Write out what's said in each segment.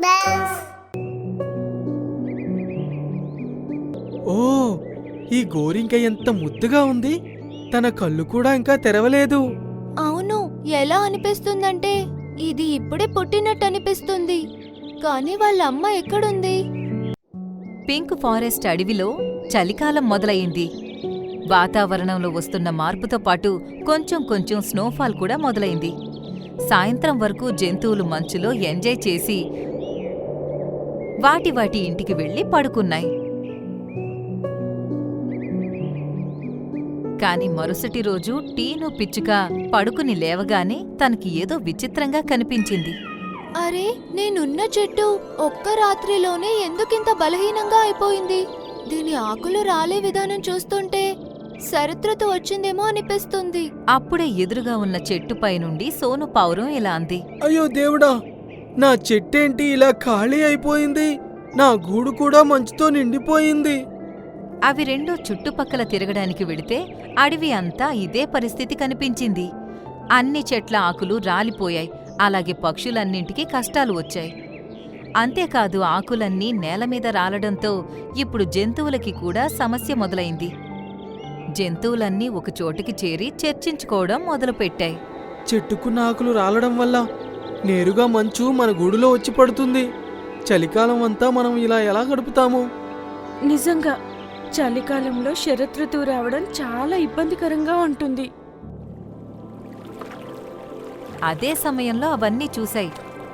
bells. ఓ, ఈ గోరింక ఎంత ముద్దుగా ఉంది. తన కళ్ళు కూడా ఇంకా తెరవలేదు. అవును, ఎలా అనిపిస్తుందంటే ఇది ఇప్పుడే పుట్టినట్టు అనిపిస్తుంది. కానీ వాళ్ళ అమ్మ ఎక్కడుంది? పింక్ ఫారెస్ట్ అడవిలో చలికాలం మొదలయింది. వాతావరణంలో వస్తున్న మార్పుతో పాటు కొంచెం కొంచెం స్నోఫాల్ కూడా మొదలైంది. సాయంత్రం వరకు జంతువులు మంచులో ఎంజాయ్ చేసి వాటి ఇంటికి వెళ్లి పడుకున్నాయి. కాని మరుసటి రోజు టీను పిచ్చుక పడుకుని లేవగానే తనకి ఏదో విచిత్రంగా కనిపించింది. అరే, నేనున్న చెట్టు ఒక్క రాత్రిలోనే ఎందుకింత బలహీనంగా అయిపోయింది? దీని ఆకులు రాలే విధానం చూస్తుంటే శరతృతు వచ్చిందేమో అనిపిస్తుంది. అప్పుడే ఎదురుగా ఉన్న చెట్టుపై నుండి సోను పావురం ఇలా అంది. అయ్యో దేవుడా, నా చెట్టేంటి ఇలా ఖాళీ అయిపోయింది? నా గూడు కూడా మంచుతో నిండిపోయింది. అవి రెండూ చుట్టుపక్కల తిరగడానికి వెడితే అడవి అంతా ఇదే పరిస్థితి కనిపించింది. అన్ని చెట్ల ఆకులు రాలిపోయాయి. అలాగే పక్షులన్నింటికీ కష్టాలు వచ్చాయి. అంతేకాదు, ఆకులన్నీ నేలమీద రాలడంతో ఇప్పుడు జంతువులకి కూడా సమస్య మొదలైంది. జంతువులన్నీ ఒకచోటికి చేరి చర్చించుకోవడం మొదలుపెట్టాయి. చెట్టుకున్న ఆకులు రాలడం వల్ల నేరుగా మంచు మన గూడులో వచ్చి పడుతుంది. చలికాలం అంతా మనం ఇలా ఎలా గడుపుతాము? నిజంగా చలికాలంలో శరదృతువు రావడం చాలా ఇబ్బందికరంగా ఉంటుంది. అదే సమయంలో అవన్నీ చూశాయి.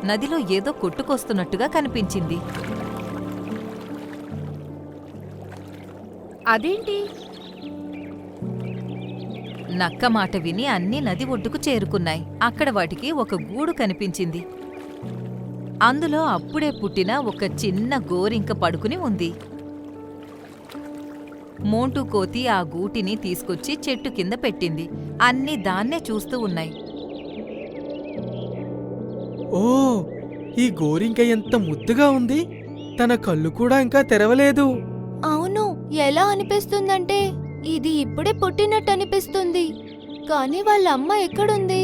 నదిలో ఏదో కొట్టుకొస్తున్నట్టుగా కనిపించింది. అదేంటి? నక్క మాట విని అన్నీ నది ఒడ్డుకు చేరుకున్నాయి. అక్కడ వాటికి ఒక గూడు కనిపించింది. అందులో అప్పుడే పుట్టిన ఒక చిన్న గోరింక పడుకుని ఉంది. మోంటూ కోతి ఆ గూటిని తీసుకొచ్చి చెట్టు కింద పెట్టింది. అన్నీ దాన్నే చూస్తూ ఉన్నాయి. ఓ, ఈ గోరింక ఎంత ముద్దుగా ఉంది. తన కళ్ళు కూడా ఇంకా తెరవలేదు. అవును, ఎలా అనిపిస్తుందంటే ఇది ఇప్పుడే పుట్టినట్టు అనిపిస్తుంది. కానీ వాళ్ళ అమ్మ ఎక్కడుంది?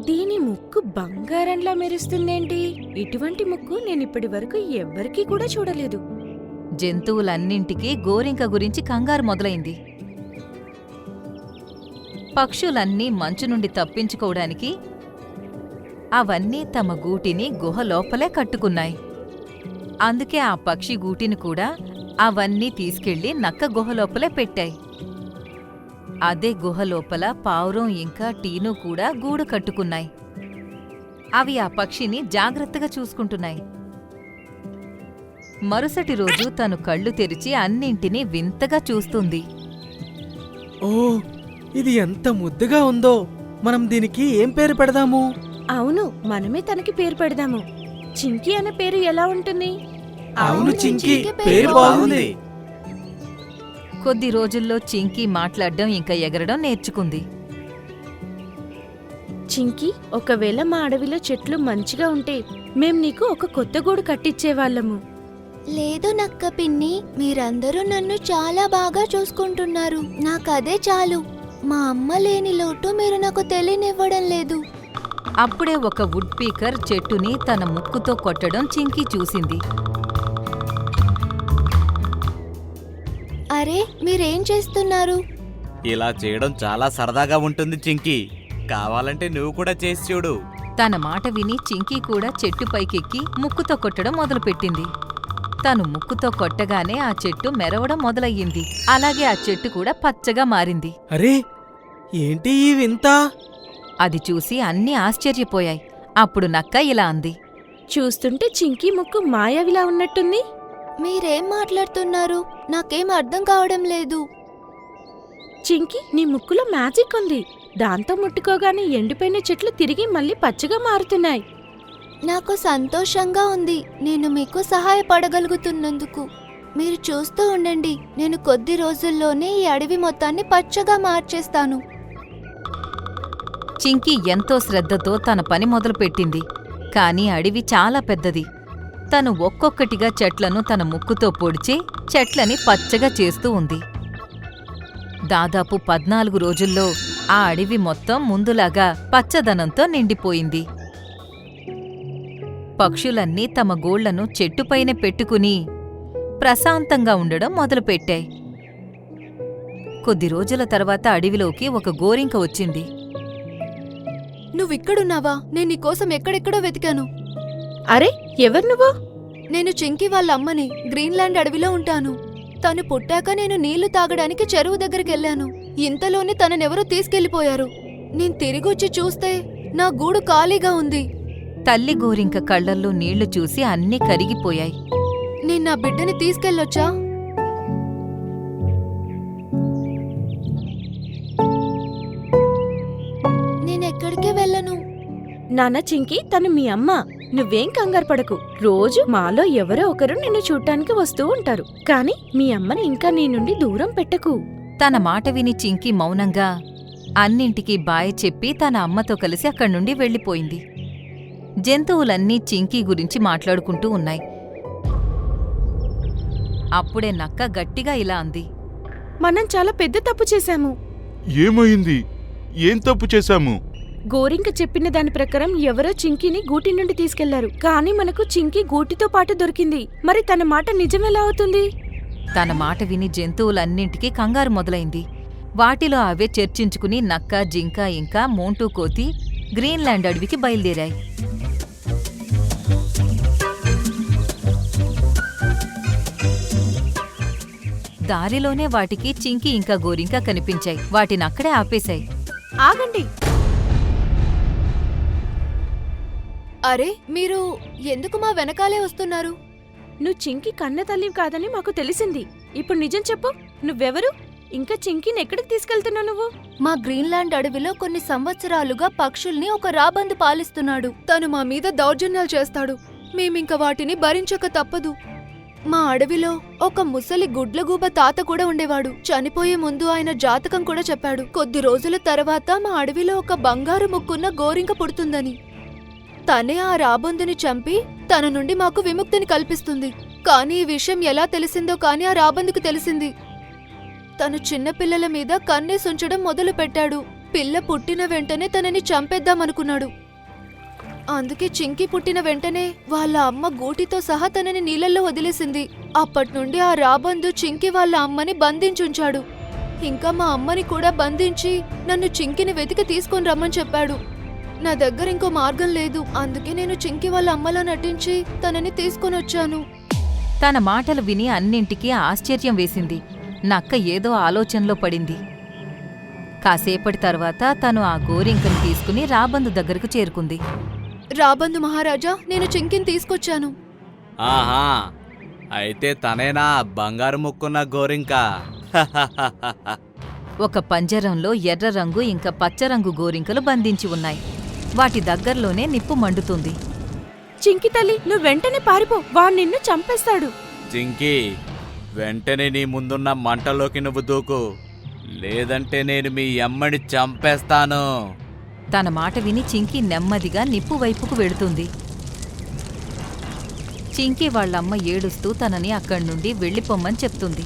దీని ముక్కు బంగారంలా మెరుస్తుందేంటి? ఇటువంటి ముక్కు నేనిప్పటి వరకు ఎవ్వరికీ కూడా చూడలేదు. జంతువులన్నింటికీ గోరింక గురించి కంగారు మొదలైంది. పక్షులన్నీ మంచు నుండి తప్పించుకోవడానికి అవన్నీ తమ గూటిని గుహ లోపలే కట్టుకున్నాయి. అందుకే ఆ పక్షి గూటిని కూడా అవన్నీ తీసుకెళ్లి నక్క గుహ లోపలే పెట్టాయి. అదే గుహ లోపల పావురం ఇంకా టీను కూడా గూడు కట్టుకున్నాయి. అవి ఆ పక్షిని జాగ్రత్తగా చూసుకుంటున్నాయి. మరుసటి రోజు తను కళ్ళు తెరిచి అన్నింటినీ వింతగా చూస్తుంది. ఓ, ఇది ఎంత ముద్దుగా ఉందో. మనం దీనికి ఏం పేరు పెడదాము? అవును, మనమే తనకి పేరు పెడదాము. చింకీ అనే పేరు ఎలా ఉంటుంది? అవును చింకీ, పేరు బాగుంది. కొద్ది రోజుల్లో చింకీ మాట్లాడడం ఇంకా ఎగరడం నేర్చుకుంది. చింకీ, ఒకవేళ మా అడవిలో చెట్లు మంచిగా ఉంటే మేం నీకు ఒక కొత్త గూడు కట్టించేవాళ్ళము. లేదు నక్క పిన్ని, మీరందరూ నన్ను చాలా బాగా చూసుకుంటున్నారు. నాకదే చాలు. మా అమ్మ లేని లోటు మీరు నాకు తెలియనివ్వడం లేదు. అప్పుడే ఒక వుడ్ పీకర్ చెట్టుని తన ముక్కుతో కొట్టడం చింకీ చూసింది. అరే, మీరేం చేస్తున్నారు? ఇలా చేయడం చాలా సరదాగా ఉంటుంది చింకీ. కావాలంటే నువ్వు కూడా చేసి చూడు. తన మాట విని చింకీ కూడా చెట్టు పైకెక్కి ముక్కుతో కొట్టడం మొదలుపెట్టింది. తను ముక్కుతో కొట్టగానే ఆ చెట్టు మెరవడం మొదలయ్యింది. అలాగే ఆ చెట్టు కూడా పచ్చగా మారింది. అరే, ఏంటి ఈ వింత? అది చూసి అన్నీ ఆశ్చర్యపోయాయి. అప్పుడు నక్క ఇలా అంది. చూస్తుంటే చింకీ ముక్కు మాయావిలా ఉన్నట్టుంది. మీరేం మాట్లాడుతున్నారు? నాకేం అర్థం కావడం లేదు. చింకీ, నీ ముక్కులో మ్యాజిక్ ఉంది. దాంతో ముట్టుకోగానే ఎండిపోయిన చెట్లు తిరిగి మళ్ళీ పచ్చగా మారుతున్నాయి. నాకు సంతోషంగా ఉంది, నేను మీకు సహాయపడగలుగుతున్నందుకు. మీరు చూస్తూ ఉండండి, నేను కొద్ది రోజుల్లోనే ఈ అడవి మొత్తాన్ని పచ్చగా మార్చేస్తాను. చింకీ ఎంతో శ్రద్ధతో తన పని మొదలుపెట్టింది. కాని అడవి చాలా పెద్దది. తను ఒక్కొక్కటిగా చెట్లను తన ముక్కుతో పొడిచి చెట్లని పచ్చగా చేస్తూ ఉంది. దాదాపు 14 రోజుల్లో ఆ అడవి మొత్తం ముందులాగా పచ్చదనంతో నిండిపోయింది. పక్షులన్నీ తమ గూళ్లను చెట్టుపైన పెట్టుకుని ప్రశాంతంగా ఉండడం మొదలుపెట్టాయి. కొద్ది రోజుల తర్వాత అడవిలోకి ఒక గోరింక వచ్చింది. నువ్విక్కడున్నావా? నేను నీకోసం ఎక్కడెక్కడో వెతికాను. అరే, ఎవరు నువ్వు? నేను చింకి వాళ్ళ అమ్మని. గ్రీన్లాండ్ అడవిలో ఉంటాను. తను పుట్టాక నేను నీళ్లు తాగడానికి చెరువు దగ్గరికెళ్ళాను. ఇంతలోనే తననెవరో తీసుకెళ్లిపోయారు. నేను తిరిగొచ్చి చూస్తే నా గూడు ఖాళీగా ఉంది. తల్లి గోరింక కళ్ళల్లో నీళ్లు చూసి అన్నీ కరిగిపోయాయి. నేను నా బిడ్డని తీసుకెళ్ళొచ్చా? నేనెక్కడికే వెళ్ళను. నాన్న చింకి, తను మీ అమ్మ. నువ్వేం కంగారు పడకు. రోజు మాలో ఎవరో ఒకరు నిన్ను చూడ్డానికి వస్తూ ఉంటారు. కాని మీ అమ్మని ఇంకా నీ నుండి దూరం పెట్టకు. తన మాట విని చింకి మౌనంగా అన్నింటికీ బాయ్ చెప్పి తన అమ్మతో కలిసి అక్కడ్నుండి వెళ్ళిపోయింది. జంతువులన్నీ చింకీ గురించి మాట్లాడుకుంటూ ఉన్నాయి. అప్పుడే నక్క గట్టిగా ఇలా అంది. మనం చాలా పెద్ద తప్పు చేశాము. ఏమైంది? ఏం తప్పు చేశాము? గోరింక చెప్పిన దాని ప్రకారం ఎవరో చింకీని గూటి నుండి తీసుకెళ్లారు. కానీ మనకు చింకీ గూటితో పాటు దొరికింది. మరి తన మాట నిజమెలా అవుతుంది? తన మాట విని జంతువులన్నింటికీ కంగారు మొదలైంది. వాటిలో అవే చర్చించుకుని నక్క, జింక ఇంకా మోంటూ కోతి గ్రీన్లాండ్ అడవికి బయలుదేరాయి. దారిలోనే వాటికి చింకి ఇంకా గోరింక కనిపించాయి. వాటినక్కడే ఆపేశాయి. ఆగండి. అరే, మీరు ఎందుకు మా వెనకాలే వస్తున్నారు? నువ్వు చింకి కన్న తల్లివి కాదని మాకు తెలిసింది. ఇప్పుడు నిజం చెప్పు, నువ్వెవరు? ఇంకా చింకీని ఎక్కడికి తీసుకెళ్తున్నావు నువ్వు? మా గ్రీన్లాండ్ అడవిలో కొన్ని సంవత్సరాలుగా పక్షుల్ని ఒక రాబందు పాలిస్తున్నాడు. తను మా మీద దౌర్జన్యాలు చేస్తాడు. మేమింక వాటిని భరించక తప్పదు. మా అడవిలో ఒక ముసలి గుడ్లగూబ తాత కూడా ఉండేవాడు. చనిపోయే ముందు ఆయన జాతకం కూడా చెప్పాడు. కొద్ది రోజుల తర్వాత మా అడవిలో ఒక బంగారు ముక్కున్న గోరింక పుడుతుందని. తనే ఆ రాబందుని చంపి తన నుండి మాకు విముక్తిని కల్పిస్తుంది. కానీ ఈ విషయం ఎలా తెలిసిందో కానీ ఆ రాబందుకు తెలిసింది. తను చిన్నపిల్లల మీద కన్నేసుంచడం మొదలు పెట్టాడు. పిల్ల పుట్టిన వెంటనే తనని చంపేద్దామనుకున్నాడు. అందుకే చింకి పుట్టిన వెంటనే వాళ్ళ అమ్మ గూటితో సహా తనని నీళ్ళల్లో వదిలేసింది. అప్పట్నుండి ఆ రాబందు చింకి వాళ్ళ అమ్మని బంధించుంచాడు. ఇంకా మా అమ్మని కూడా బంధించి నన్ను చింకిని వెతికి తీసుకొని రమ్మని చెప్పాడు. నా దగ్గర ఇంకో మార్గం లేదు. అందుకే నేను చింకి వాళ్ళ అమ్మలా నటించి తనని తీసుకొనొచ్చాను. తన మాటలు విని అన్నింటికీ ఆశ్చర్యం వేసింది. నక్క ఏదో ఆలోచనలో పడింది. కాసేపటి తర్వాత తను ఆ గోరింకను తీసుకుని రాబందు దగ్గరకు చేరుకుంది. రాబందు మహారాజా, నేను చింకిని తీసుకొచ్చాను. ఆహా, అయితే తనేనా బంగారు ముక్కున్న గోరింక? ఒక పంజరంలో ఎర్ర రంగు ఇంకా పచ్చరంగు గోరింకలు బంధించి ఉన్నాయి. వాటి దగ్గర్లోనే నిప్పు మండుతుంది. చింకి తల్లి, నువ్వు వెంటనే పారిపో. వాడు నిన్ను చంపేస్తాడు. చింకీ, వెంటనే నీ ముందున్న మంటలోకి నువ్వు దూకు, లేదంటే నేను మీ అమ్మని చంపేస్తాను. తన మాట విని చింకీ నెమ్మదిగా నిప్పు వైపుకు వెళుతుంది. చింకీ వాళ్ళమ్మ ఏడుస్తూ తనని అక్కడ్నుండి వెళ్ళిపోమ్మని చెప్తుంది.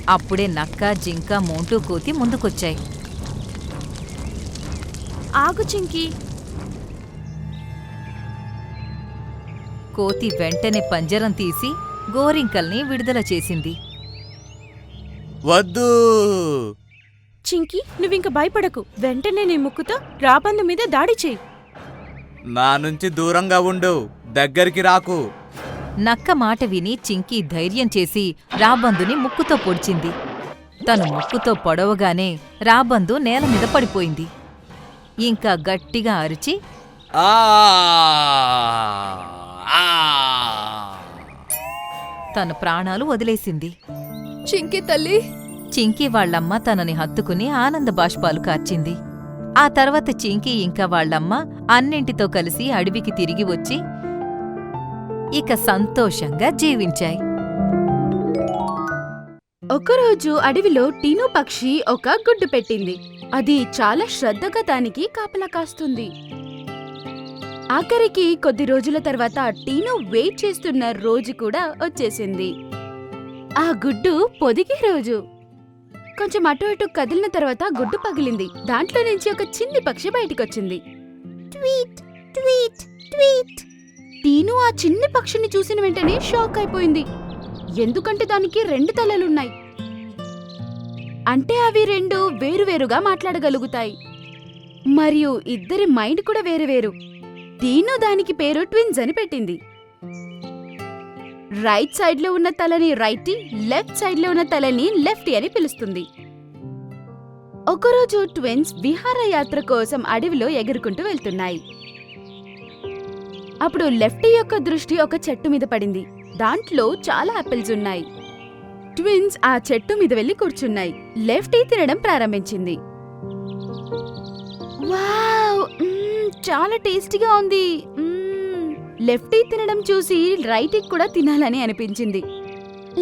అప్పుడే నక్క, జింక, మోంటూ కోతి ముందుకొచ్చాయి. ఆగు చింకి. కోతి వెంటనే పంజరం తీసి గోరింకల్ని విడుదల చేసింది. వద్దు! చింకి, నువ్వింక భయపడకు. వెంటనే నీ ముక్కుతో రాబందు మీద దాడి చెయ్యి. నా నుంచి దూరంగా ఉండు, దగ్గరికి రాకు. నక్క మాట విని చింకీ ధైర్యం చేసి రాబందుని ముక్కుతో పొడిచింది. తను ముక్కుతో పొడవగానే రాబందు నేల మీద పడిపోయింది. ఇంకా గట్టిగా అరిచి ఆ! ఆ! తన ప్రాణాలు వదిలేసింది. చింకి తల్లి, చింకీ వాళ్ళమ్మ తనని హత్తుకుని ఆనంద బాష్పాలు కార్చింది. ఆ తర్వాత చింకీ ఇంకా వాళ్ళమ్మ అన్నింటితో కలిసి అడవికి తిరిగి వచ్చి ఇక సంతోషంగా జీవించాయి. ఒకరోజు అడవిలో టీను పక్షి ఒక గుడ్డు పెట్టింది. అది చాలా శ్రద్ధగా దానికి కాపలా కాస్తుంది. ఆఖరికి కొద్ది రోజుల తర్వాత టీను వెయిట్ చేస్తున్న రోజు కూడా వచ్చేసింది. ఆ గుడ్డు పొదిగే రోజు. కొంచెం అటు ఇటు కదిలిన తర్వాత గుడ్డు పగిలింది. దాంట్లో నుంచి ఒక చిన్ని పక్షి బయటికొచ్చింది. Tweet tweet tweet. టీను ఆ చిన్ని పక్షిని చూసిన వెంటనే షాక్ అయిపోయింది. ఎందుకంటే దానికి 2 తలలున్నాయి. అంటే అవి 2 వేరువేరుగా మాట్లాడగలుగుతాయి. మరియు ఇద్దరి మైండ్ కూడా వేరువేరు. టీను దానికి పేరు ట్విన్స్ అని పెట్టింది. రైట్ సైడ్ లో ఉన్న తలని రైటీ, లెఫ్ట్ సైడ్ లో ఉన్న తలని లెఫ్టీ అని పిలుస్తుంది. ఒకరోజు ట్విన్స్ విహారయాత్ర కోసం అడవిలో ఎగురుకుంటూ వెళ్తున్నాయి. అప్పుడు లెఫ్టీ యొక్క దృష్టి ఒక చెట్టు మీద పడింది. దాంట్లో చాలా ఆపిల్స్ ఉన్నాయి. ట్విన్స్ ఆ చెట్టు మీద వెళ్లి కూర్చున్నాయి. లెఫ్టీ తినడం ప్రారంభించింది. వావ్, చాలా టేస్టీగా ఉంది. లెఫ్టీ తినడం చూసి రైటీకి కూడా తినాలని అనిపించింది.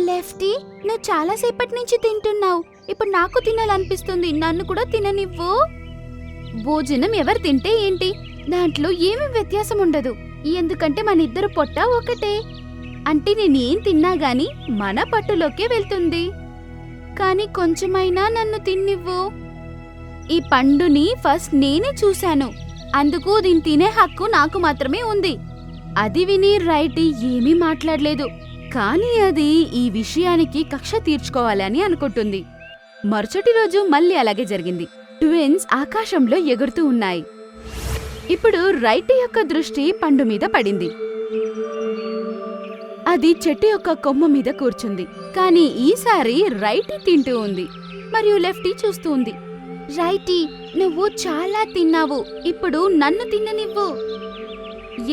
లెఫ్టీ, నువ్వు చాలా సేపటి నుంచి తింటున్నావు. ఇప్పుడు నాకు తినాలనిపిస్తుంది. నన్ను కూడా తిననివ్వు. భోజనం ఎవరు తింటే ఏంటి, దాంట్లో ఏమీ వ్యత్యాసం ఉండదు. ఎందుకంటే మన ఇద్దరు పొట్ట ఒకటే. అంటే నేనేం తిన్నా గాని మన పట్టులోకే వెళ్తుంది. కాని కొంచెమైనా నన్ను తిన్నివ్వు. ఈ పండుని ఫస్ట్ నేనే చూశాను, అందుకు దీన్ని తినే హక్కు నాకు మాత్రమే ఉంది. అది విని రైటీ ఏమీ మాట్లాడలేదు. కానీ అది ఈ విషయానికి కక్ష తీర్చుకోవాలని అనుకుంటుంది. మరుసటి రోజు మళ్ళీ అలాగే జరిగింది. ట్విన్స్ ఆకాశంలో ఎగురుతూ ఉన్నాయి. ఇప్పుడు రైటీ యొక్క దృష్టి పండు మీద పడింది. అది చెట్టు యొక్క కొమ్మ మీద కూర్చుంది. కానీ ఈసారి రైటీ తింటూ ఉంది మరియు లెఫ్టీ చూస్తూ ఉంది. రైటీ, నువ్వు చాలా తిన్నావు. ఇప్పుడు నన్ను తిన్ననివ్వు.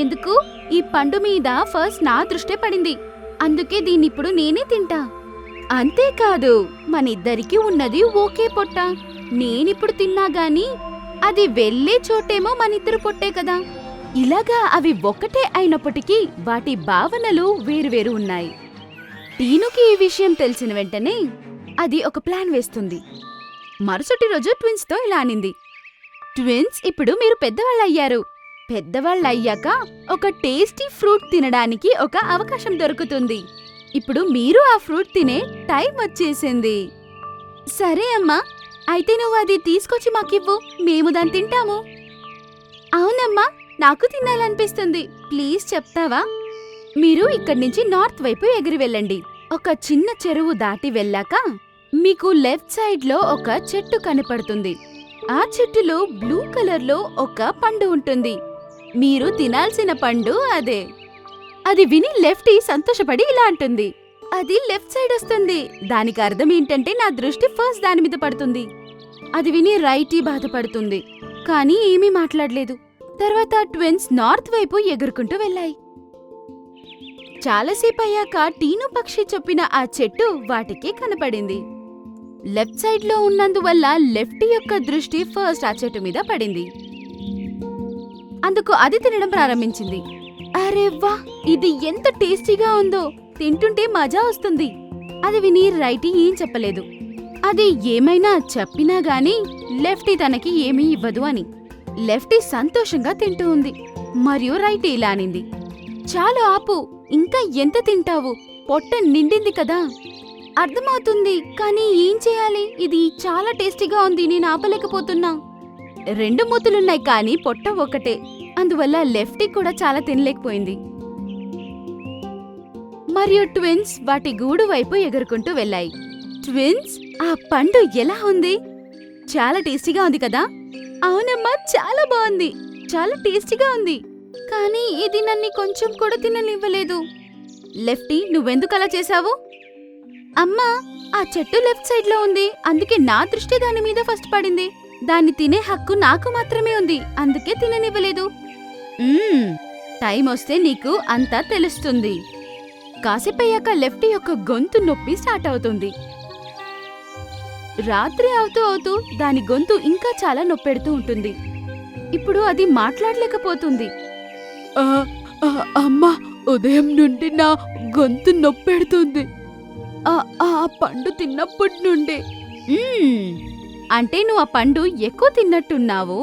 ఎందుకు? ఈ పండు మీద ఫస్ట్ నా దృష్టి పడింది, అందుకే దీన్నిప్పుడు నేనే తింటా. అంతేకాదు, మనిద్దరికీ ఉన్నది ఒకే పొట్ట. నేనిప్పుడు తిన్నా గాని అది వెళ్లే చోటేమో మనిద్దరు పొట్టే కదా. ఇలాగా అవి ఒక్కటే అయినప్పటికీ వాటి భావనలు వేరువేరు ఉన్నాయి. టీనుకి ఈ విషయం తెలిసిన వెంటనే అది ఒక ప్లాన్ వేస్తుంది. మరుసటి రోజు ట్విన్స్ తో ఇలా అనింది. ట్విన్స్, ఇప్పుడు మీరు పెద్దవాళ్ళయ్యారు. పెద్దవాళ్ళయ్యాక ఒక టేస్టీ ఫ్రూట్ తినడానికి ఒక అవకాశం దొరుకుతుంది. ఇప్పుడు మీరు ఆ ఫ్రూట్ తినే టైం వచ్చేసింది. సరే అమ్మా, అయితే నువ్వు అది తీసుకొచ్చి మాకివ్వు, మేము దాన్ని తింటాము. అవునమ్మా, నాకు తినాలనిపిస్తుంది. ప్లీజ్ చెప్తావా? మీరు ఇక్కడి నుంచి నార్త్ వైపు ఎగిరి వెళ్ళండి. ఒక చిన్న చెరువు దాటి వెళ్ళాక మీకు లెఫ్ట్ సైడ్ లో ఒక చెట్టు కనపడుతుంది. ఆ చెట్టులో బ్లూ కలర్ లో ఒక పండు ఉంటుంది. మీరు తినాల్సిన పండు అదే. అది విని లెఫ్టీ సంతోషపడి ఇలా అంటుంది. అది లెఫ్ట్ సైడ్ వస్తుంది. దానికి అర్థం ఏంటంటే నా దృష్టి ఫస్ట్ దాని మీద పడుతుంది. అది విని రైటీ బాధపడుతుంది, కానీ ఏమీ మాట్లాడలేదు. తర్వాత ట్విన్స్ నార్త్ వైపు ఎగురుకుంటూ వెళ్ళాయి. చాలాసేపు అయ్యాక టీను పక్షి చెప్పిన ఆ చెట్టు వాటికి కనపడింది. లెఫ్ట్ సైడ్ లో ఉన్నందువల్ల లెఫ్టీ యొక్క దృష్టి ఫస్ట్ ఆ చెట్టు మీద పడింది. అందుకు అది తినడం ప్రారంభించింది. అరే వా, ఇది ఎంత టేస్టీగా ఉందో, తింటుంటే మజా వస్తుంది. అది విని రైటీ ఏం చెప్పలేదు. అది ఏమైనా చెప్పినా గాని లెఫ్టీ తనకి ఏమీ ఇవ్వదు అని. లెఫ్టీ సంతోషంగా తింటూ ఉంది మరియు రైటీ ఇలా అనింది. చాలు ఆపు, ఇంకా ఎంత తింటావు? పొట్ట నిండింది కదా. అర్థమవుతుంది, కానీ ఏం చేయాలి? ఇది చాలా టేస్టీగా ఉంది, నేను ఆపలేకపోతున్నా. 2 మూతులున్నాయి కానీ పొట్ట ఒకటే, అందువల్ల లెఫ్టీ కూడా చాలా తినలేకపోయింది. మరియు ట్విన్స్ వాటి గూడు వైపు ఎగురుకుంటూ వెళ్ళాయి. ట్విన్స్, ఆ పండు ఎలా ఉంది? చాలా టేస్టీగా ఉంది కదా. అవునమ్మా, చాలా బాగుంది, చాలా టేస్టీగా ఉంది. కానీ ఇది నన్ను కొంచెం కూడా తిననివ్వలేదు. లెఫ్టీ, నువ్వెందుకలా చేశావు? అమ్మా, ఆ చెట్టు లెఫ్ట్ సైడ్ లో ఉంది, అందుకే నా దృష్టి దాని మీద ఫస్ట్ పడింది. దాన్ని తినే హక్కు నాకు మాత్రమే ఉంది, అందుకే తిననివ్వలేదు. టైం వస్తే నీకు అంతా తెలుస్తుంది. కాసేపయ్యాక లెఫ్టీ యొక్క గొంతు నొప్పి స్టార్ట్ అవుతుంది. రాత్రి అవుతూ అవుతూ దాని గొంతు ఇంకా చాలా నొప్పెడుతూ ఉంటుంది. ఇప్పుడు అది మాట్లాడలేకపోతుంది. అమ్మా, ఉదయం నుండి నా గొంతు నొప్పెడుతుంది. ఆ పండు తిన్నప్పటి నుండి. అంటే నువ్వు ఆ పండు ఎక్కువ తిన్నట్టున్నావు,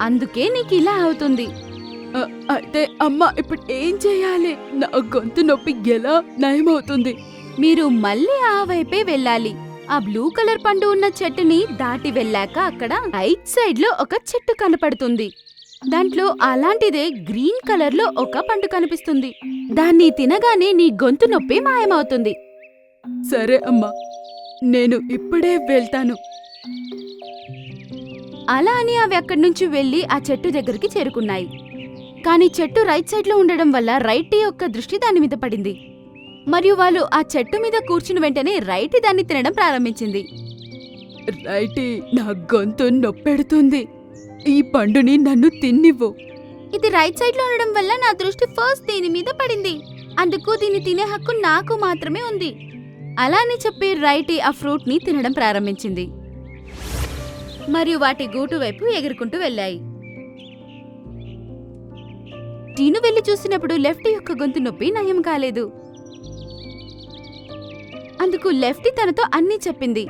అందుకే నీకు ఇలా అవుతుంది. అయితే అమ్మా, ఇప్పుడు ఏం చేయాలి? నా గొంతు నొప్పి ఎలా నయమవుతుంది? మీరు మళ్ళీ ఆ వైపే వెళ్ళాలి. ఆ బ్లూ కలర్ పండు ఉన్న చెట్టుని దాటి వెళ్ళాక అక్కడ రైట్ సైడ్ లో ఒక చెట్టు కనపడుతుంది. దాంట్లో అలాంటిదే గ్రీన్ కలర్ లో ఒక పండు కనిపిస్తుంది. దాన్ని తినగానే నీ గొంతు నొప్పి మాయమవుతుంది. సరే అమ్మా, నేను ఇప్పుడే వెళ్తాను. అలా అని అవి అక్కడి నుంచి వెళ్లి ఆ చెట్టు దగ్గరికి చేరుకున్నాయి. కానీ చెట్టు రైట్ సైడ్ లో ఉండడం వల్ల రైటీ యొక్క దృష్టి దాని మీద పడింది. మరియు వాళ్ళు ఆ చెట్టు మీద కూర్చుని వెంటనే రైటీ దాన్ని తినడం ప్రారంభించింది. రైటీ, నా గొంతు నొప్పెడుతుంది. ఈ పండుని నన్ను తిన్నివ్వు. ఇది రైట్ సైడ్ లో ఉండడం వల్ల నా దృష్టి ఫస్ట్ దీని మీద పడింది. అందుకు దీన్ని తినే హక్కు నాకు మాత్రమే ఉంది. అలా అని చెప్పి రైటీ ఆ ఫ్రూట్ ని తినడం ప్రారంభించింది. మరియు వాటి గూటు వైపు ఎగురుకుంటూ వెళ్ళాయి. టీను వెళ్లి చూసినప్పుడు లెఫ్టీ యొక్క గొంతు నొప్పి నయం కాలేదు. అందుకు లెఫ్టీ తనతో అన్నీ చెప్పింది.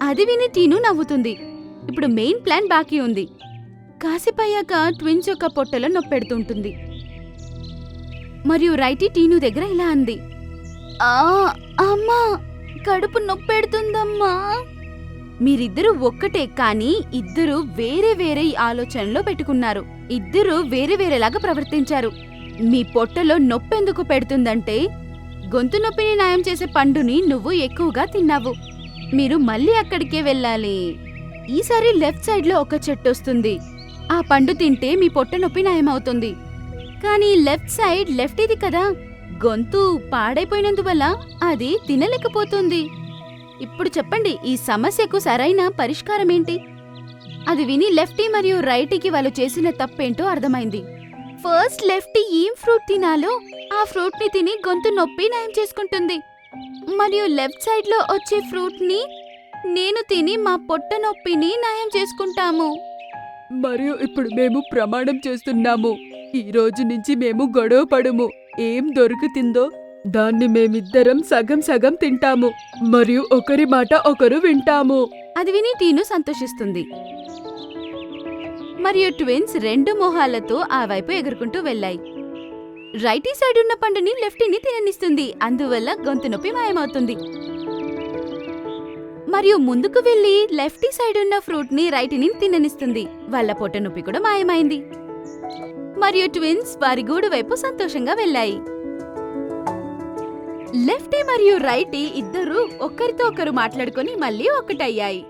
అది విని టీను నవ్వుతుంది. ఇప్పుడు మెయిన్ ప్లాన్ బాకీ ఉంది. కాసేపయ్యాక ట్విన్స్ యొక్క పొట్టలో నొప్పెడుతుంటుంది. మరియు రైటీ టీను దగ్గర ఇలా అంది, అమ్మా, కడుపు నొప్పెడుతుందమ్మా. మీరిద్దరూ ఒక్కటే, కానీ ఇద్దరు వేరే వేరే ఆలోచనలో పెట్టుకున్నారు. ఇద్దరు వేరే వేరేలాగా ప్రవర్తించారు. మీ పొట్టలో నొప్పెందుకు పెడుతుందంటే గొంతు నొప్పిని న్యాయం చేసే పండుని నువ్వు ఎక్కువగా తిన్నావు. మీరు మళ్ళీ అక్కడికే వెళ్ళాలి. ఈసారి లెఫ్ట్ సైడ్ లో ఒక చెట్టు వస్తుంది. ఆ పండు తింటే మీ పొట్ట నొప్పి నయమవుతుంది. కానీ లెఫ్ట్ సైడ్ లెఫ్టీది కదా, గొంతు పాడైపోయినందువల్ల అది తినలేకపోతుంది. ఇప్పుడు చెప్పండి, ఈ సమస్యకు సరైన పరిష్కారం ఏంటి? అది విని లెఫ్టీ మరియు రైటీకి వాళ్ళు చేసిన తప్పేంటో అర్థమైంది. ఫస్ట్ లెఫ్టీ ఏం ఫ్రూట్ తినాలో ఆ ఫ్రూట్ ని తిని గొంతు నొప్పి నయం చేసుకుంటుంది. మరియు లెఫ్ట్ సైడ్ లో వచ్చే ఫ్రూట్ ని నేను తిని మా పొట్ట నొప్పిని నయం చేసుకుంటాము. మరియు ఇప్పుడు మేము ప్రమాణం చేస్తున్నాము, ఈ రోజు నుంచి మేము గొడవ పడము. ఏం దొరుకుతుందో దాన్ని మేమిద్దరం సగం సగం తింటాము మరియు ఒకరి మాట ఒకరు వింటాము. అది విని టీను సంతోషిస్తుంది. మరియు ట్విన్స్ రెండు మొహాలతో ఆ వైపు ఎగురుకుంటూ వెళ్ళాయి. రైటీ సైడ్ ఉన్న పండుని లెఫ్టీని తిననిస్తుంది. అందువల్ల గొంతు నొప్పి మాయమవుతుంది. మరియు ముందుకు వెళ్లి లెఫ్టీ సైడ్ ఉన్న ఫ్రూట్ ని రైటీని తిననిస్తుంది. వాళ్ళ పొట్ట నొప్పి కూడా మాయమైంది. మరియు ట్విన్స్ వారి గూడు వైపు సంతోషంగా వెళ్ళాయి. లెఫ్టీ మరియు రైటీ ఇద్దరూ ఒకరితో ఒకరు మాట్లాడుకొని మళ్ళీ ఒక్కటయ్యాయి.